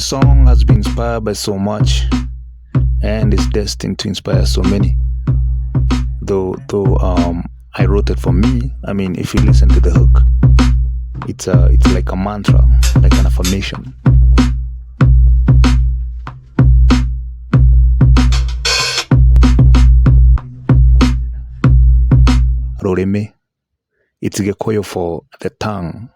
This song has been inspired by so much and is destined to inspire so many. Though I wrote it for me. I mean, if you listen to the hook, it's like a mantra, like an affirmation. RÚRÍMÍ. It's Gíkúyú for the tongue.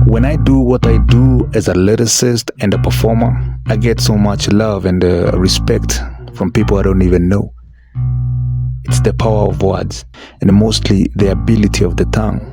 When I do what I do as a lyricist and a performer, I get so much love and respect from people I don't even know. It's the power of words and mostly the ability of the tongue.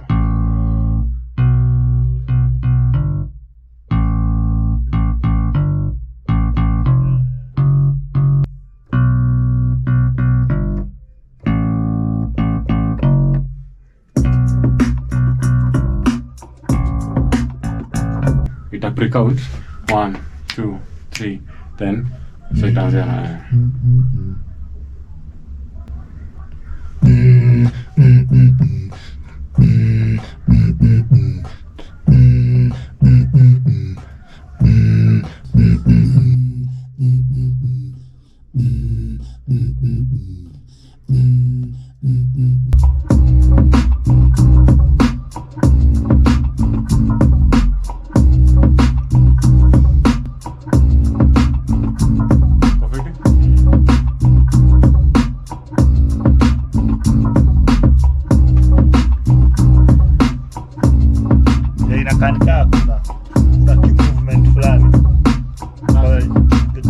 Kita break out 1, 2, 3, then so itaanzia na inakaa kuna movement fulani.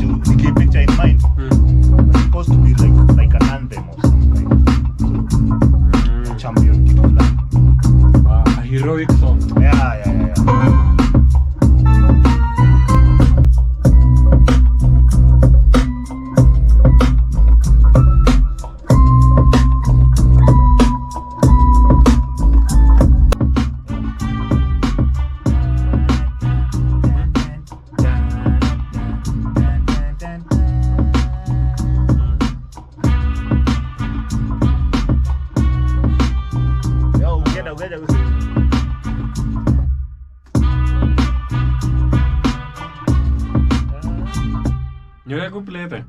You keep picture in mind. It's supposed to be like an anthem or some kind. So, champion kitu fulani. a heroic song. Yeah. Nyore complete.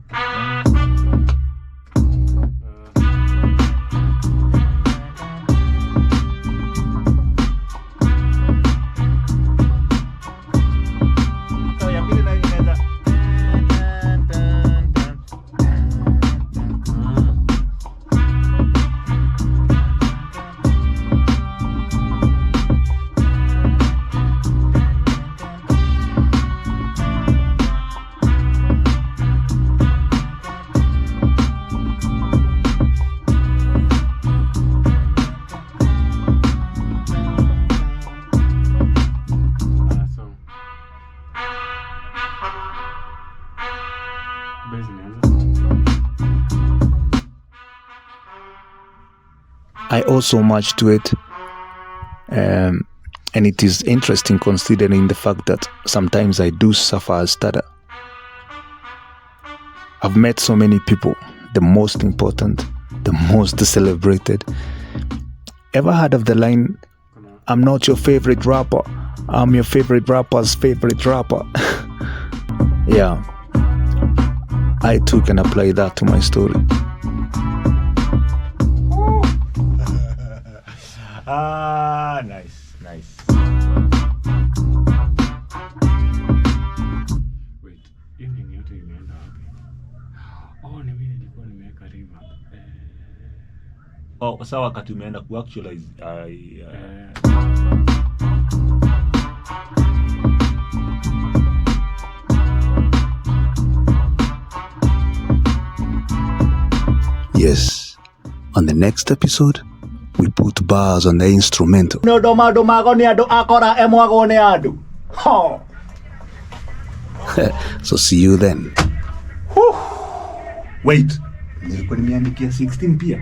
I owe so much to it, and it is interesting considering the fact that sometimes I do suffer a stutter. I've met so many people, the most important, the most celebrated. Ever heard of the line, "I'm not your favorite rapper, I'm your favorite rapper's favorite rapper"? Yeah, I too can apply that to my story. Nice. Wait, evening yote imeenda wapi? Oh, ni mimi nilikuwa nimeweka river. Sawa, wakati umeenda ku actualize Yes, on the next episode, we put bars on the instrumental. No domado magoni ado akora emwagone ado. So see you then. Whew. Wait, nilikuwa nimeandikia 16 pia.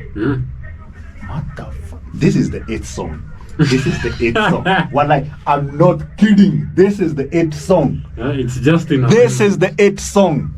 What the fuck? This is the 8th song. This is the 8th song. Wallahi, I'm not kidding. This is the 8th song. It's just enough. This is the 8th song.